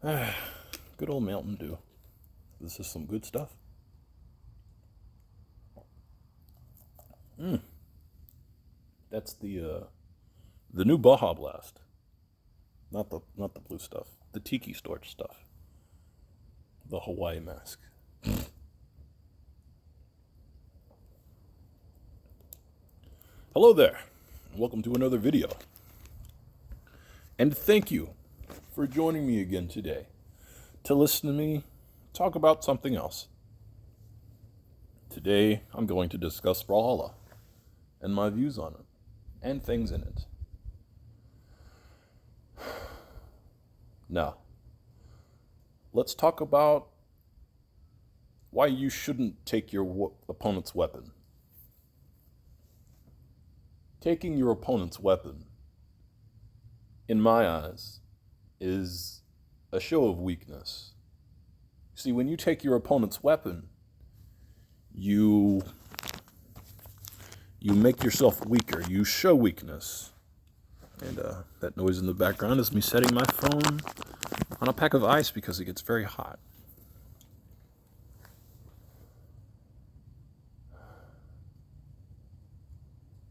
Good old Mountain Dew. This is some good stuff. That's the new Baja Blast. Not the blue stuff. The Tiki Storch stuff. The Hawaii mask. Hello there. Welcome to another video. And thank you for joining me again today to listen to me talk about something else. Today, I'm going to discuss Brawlhalla and my views on it and things in it. Now, let's talk about why you shouldn't take your opponent's weapon. Taking your opponent's weapon, in my eyes, is a show of weakness. See, when you take your opponent's weapon, you make yourself weaker. You show weakness. And that noise in the background is me setting my phone on a pack of ice because it gets very hot.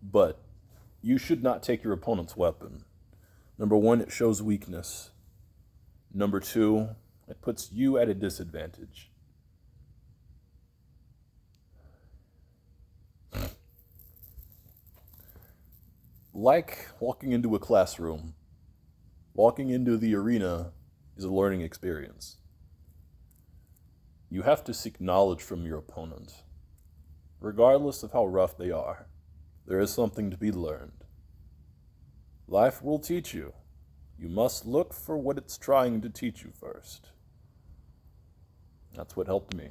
But you should not take your opponent's weapon. Number one, it shows weakness. Number two, it puts you at a disadvantage. Like walking into a classroom, walking into the arena is a learning experience. You have to seek knowledge from your opponent. Regardless of how rough they are, there is something to be learned. Life will teach you. You must look for what it's trying to teach you first. That's what helped me.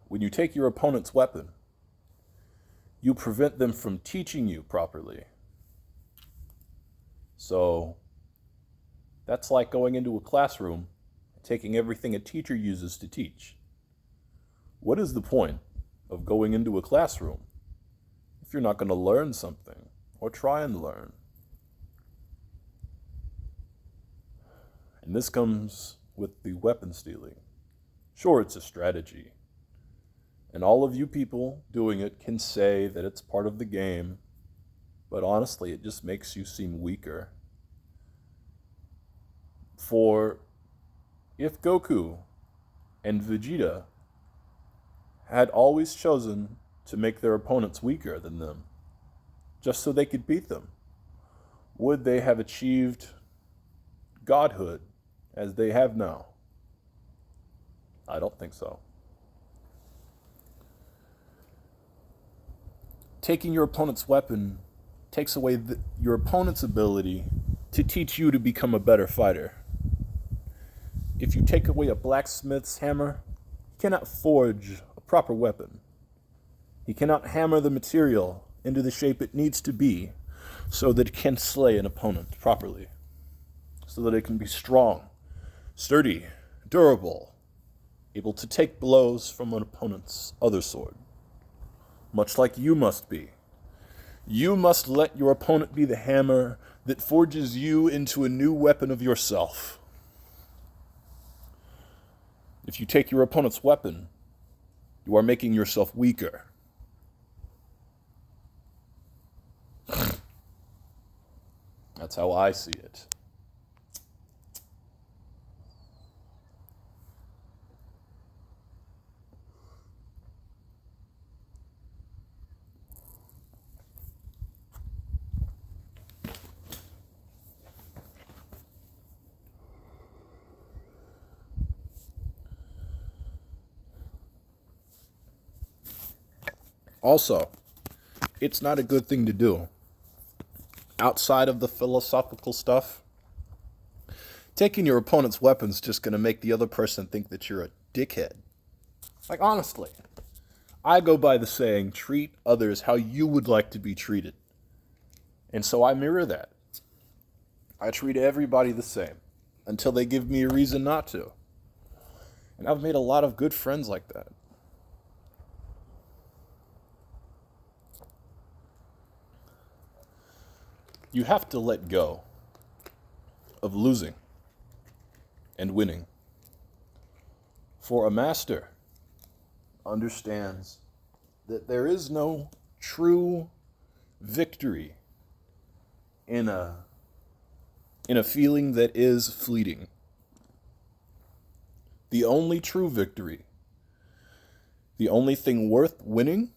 When you take your opponent's weapon, you prevent them from teaching you properly. So, that's like going into a classroom and taking everything a teacher uses to teach. What is the point of going into a classroom if you're not going to learn something or try and learn? And this comes with the weapon stealing. Sure, it's a strategy. And all of you people doing it can say that it's part of the game, but honestly, it just makes you seem weaker. For if Goku and Vegeta had always chosen to make their opponents weaker than them, just so they could beat them, would they have achieved godhood as they have now? I don't think so. Taking your opponent's weapon takes away your opponent's ability to teach you to become a better fighter. If you take away a blacksmith's hammer, he cannot forge a proper weapon. He cannot hammer the material into the shape it needs to be so that it can slay an opponent properly, so that it can be strong, sturdy, durable, able to take blows from an opponent's other sword. Much like you must be. You must let your opponent be the hammer that forges you into a new weapon of yourself. If you take your opponent's weapon, you are making yourself weaker. That's how I see it. Also, it's not a good thing to do. Outside of the philosophical stuff, taking your opponent's weapon's just going to make the other person think that you're a dickhead. Like, honestly, I go by the saying, treat others how you would like to be treated. And so I mirror that. I treat everybody the same until they give me a reason not to. And I've made a lot of good friends like that. You have to let go of losing and winning. For a master understands that there is no true victory in a feeling that is fleeting. The only true victory, the only thing worth winning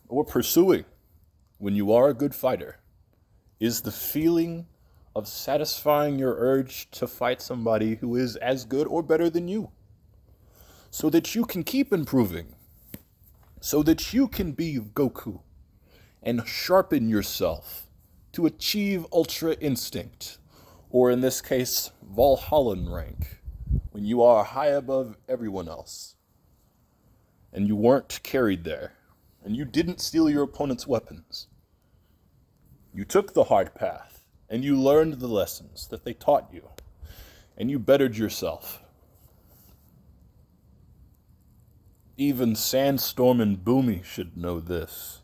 or pursuing when you are a good fighter, is the feeling of satisfying your urge to fight somebody who is as good or better than you, so that you can keep improving, so that you can be Goku and sharpen yourself to achieve Ultra Instinct, or in this case, Valhallan rank, when you are high above everyone else, and you weren't carried there, and you didn't steal your opponent's weapons. You took the hard path, and you learned the lessons that they taught you, and you bettered yourself. Even Sandstorm and Boomy should know this,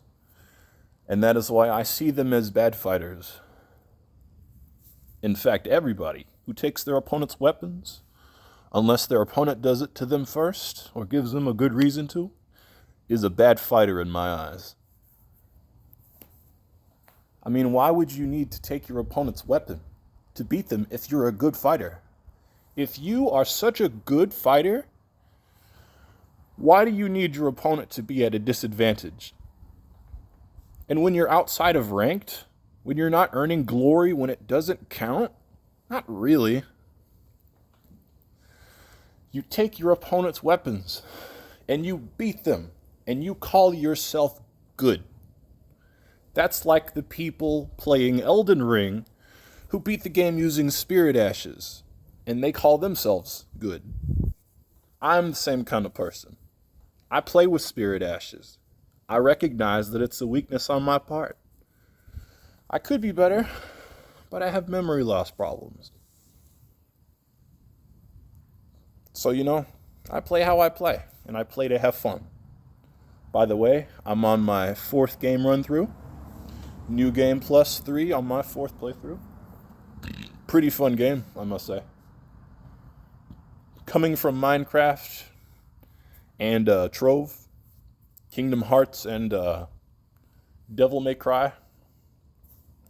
and that is why I see them as bad fighters. In fact, everybody who takes their opponent's weapons, unless their opponent does it to them first or gives them a good reason to, is a bad fighter in my eyes. I mean, why would you need to take your opponent's weapon to beat them if you're a good fighter? If you are such a good fighter, why do you need your opponent to be at a disadvantage? And when you're outside of ranked, when you're not earning glory when it doesn't count, not really. You take your opponent's weapons and you beat them and you call yourself good. That's like the people playing Elden Ring who beat the game using Spirit Ashes and they call themselves good. I'm the same kind of person. I play with Spirit Ashes. I recognize that it's a weakness on my part. I could be better, but I have memory loss problems. So, I play how I play, and I play to have fun. By the way, I'm on my 4th game run through. New game plus 3 on my 4th playthrough. Pretty fun game, I must say. Coming from Minecraft and Trove, Kingdom Hearts, and Devil May Cry.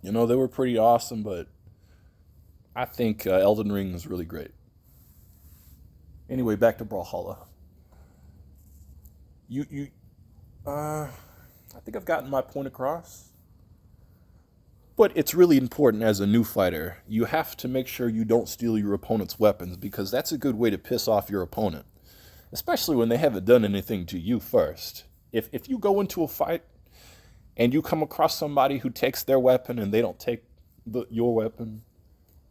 They were pretty awesome, but I think Elden Ring is really great. Anyway, back to Brawlhalla. I think I've gotten my point across. But it's really important as a new fighter. You have to make sure you don't steal your opponent's weapons, because that's a good way to piss off your opponent, especially when they haven't done anything to you first. If you go into a fight and you come across somebody who takes their weapon and they don't take your weapon,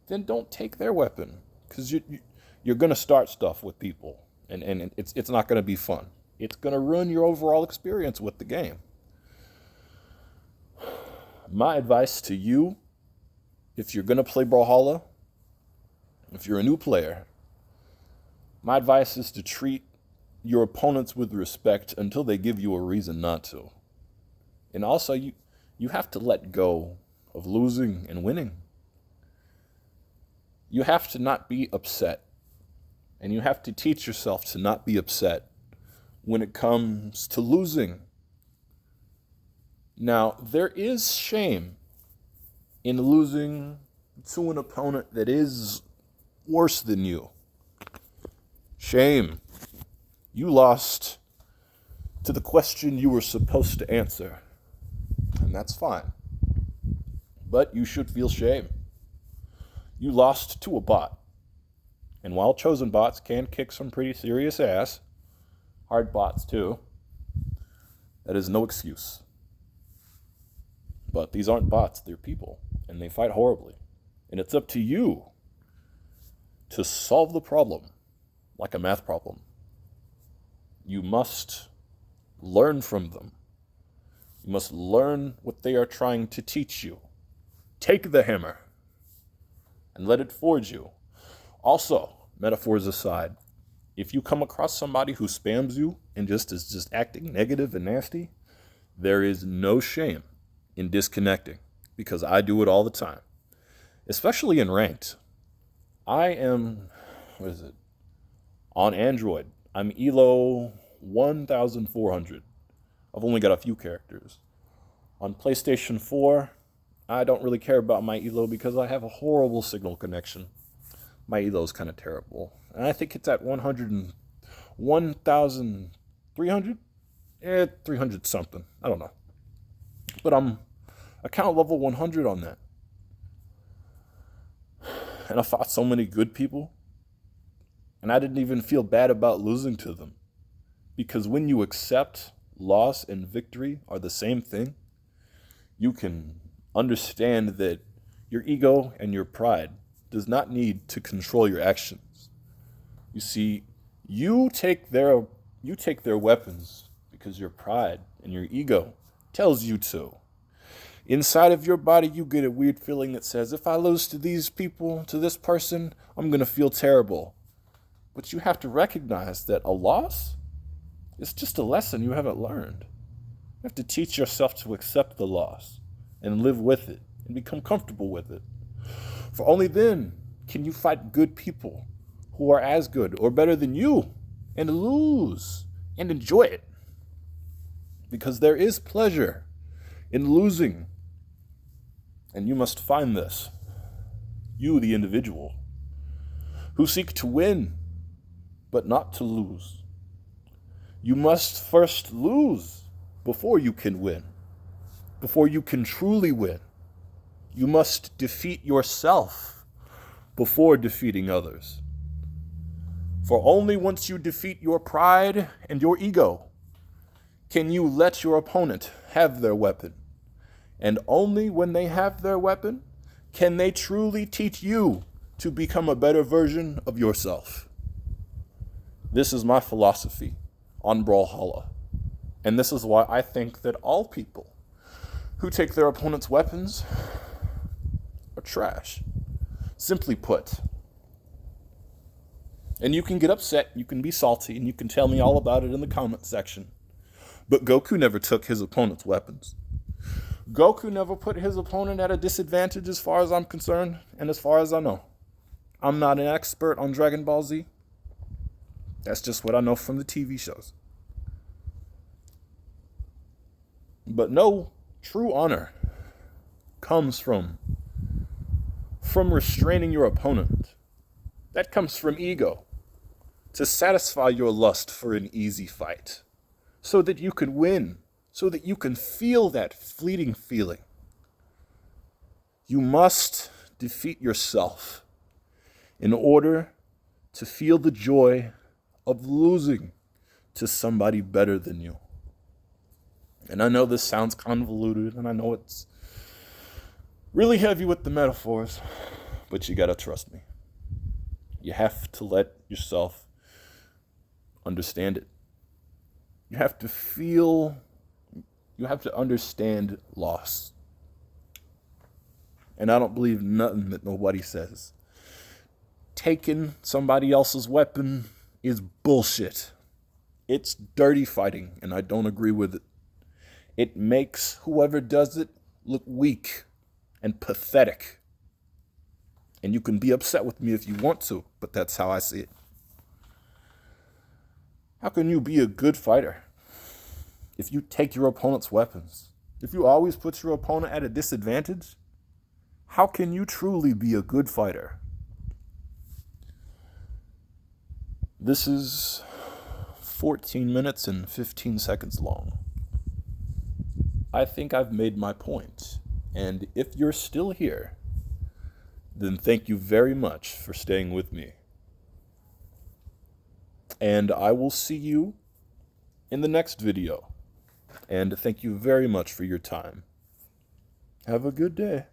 then don't take their weapon, because you're going to start stuff with people, and it's not going to be fun. It's going to ruin your overall experience with the game. My advice to you, if you're going to play Brawlhalla, if you're a new player, my advice is to treat your opponents with respect until they give you a reason not to. And also, you have to let go of losing and winning. You have to not be upset. And you have to teach yourself to not be upset when it comes to losing. Now, there is shame in losing to an opponent that is worse than you. Shame. You lost to the question you were supposed to answer. And that's fine. But you should feel shame. You lost to a bot. And while chosen bots can kick some pretty serious ass, hard bots too, that is no excuse. But these aren't bots, they're people, and they fight horribly. And it's up to you to solve the problem like a math problem. You must learn from them. You must learn what they are trying to teach you. Take the hammer and let it forge you. Also, metaphors aside, if you come across somebody who spams you and is just acting negative and nasty, there is no shame in disconnecting, because I do it all the time, especially in ranked. I am, what is it? On Android, I'm ELO 1400. I've only got a few characters. On PlayStation 4, I don't really care about my ELO because I have a horrible signal connection. My ELO is kind of terrible. And I think it's at 1,300? 300 something. I don't know. But I'm account level 100 on that. And I fought so many good people. And I didn't even feel bad about losing to them. Because when you accept loss and victory are the same thing, you can understand that your ego and your pride does not need to control your actions. You see, you take their weapons because your pride and your ego tells you to. Inside of your body, you get a weird feeling that says, if I lose to these people, to this person, I'm going to feel terrible. But you have to recognize that a loss is just a lesson you haven't learned. You have to teach yourself to accept the loss and live with it and become comfortable with it. For only then can you fight good people who are as good or better than you and lose and enjoy it. Because there is pleasure in losing. And you must find this. You, the individual, who seek to win, but not to lose. You must first lose before you can win, before you can truly win. You must defeat yourself before defeating others. For only once you defeat your pride and your ego can you let your opponent have their weapon. And only when they have their weapon can they truly teach you to become a better version of yourself. This is my philosophy on Brawlhalla. And this is why I think that all people who take their opponent's weapons are trash. Simply put. And you can get upset, you can be salty, and you can tell me all about it in the comment section. But Goku never took his opponent's weapons. Goku never put his opponent at a disadvantage as far as I'm concerned, and as far as I know. I'm not an expert on Dragon Ball Z. That's just what I know from the TV shows. But no true honor comes from restraining your opponent. That comes from ego, to satisfy your lust for an easy fight, so that you can win, so that you can feel that fleeting feeling. You must defeat yourself in order to feel the joy of losing to somebody better than you. And I know this sounds convoluted, and I know it's really heavy with the metaphors, but you gotta trust me. You have to let yourself understand it. You have to understand loss. And I don't believe nothing that nobody says. Taking somebody else's weapon is bullshit. It's dirty fighting, and I don't agree with it. It makes whoever does it look weak and pathetic. And you can be upset with me if you want to, but that's how I see it. How can you be a good fighter if you take your opponent's weapons? If you always put your opponent at a disadvantage, how can you truly be a good fighter? This is 14 minutes and 15 seconds long. I think I've made my point. And if you're still here, then thank you very much for staying with me. And I will see you in the next video. And thank you very much for your time. Have a good day.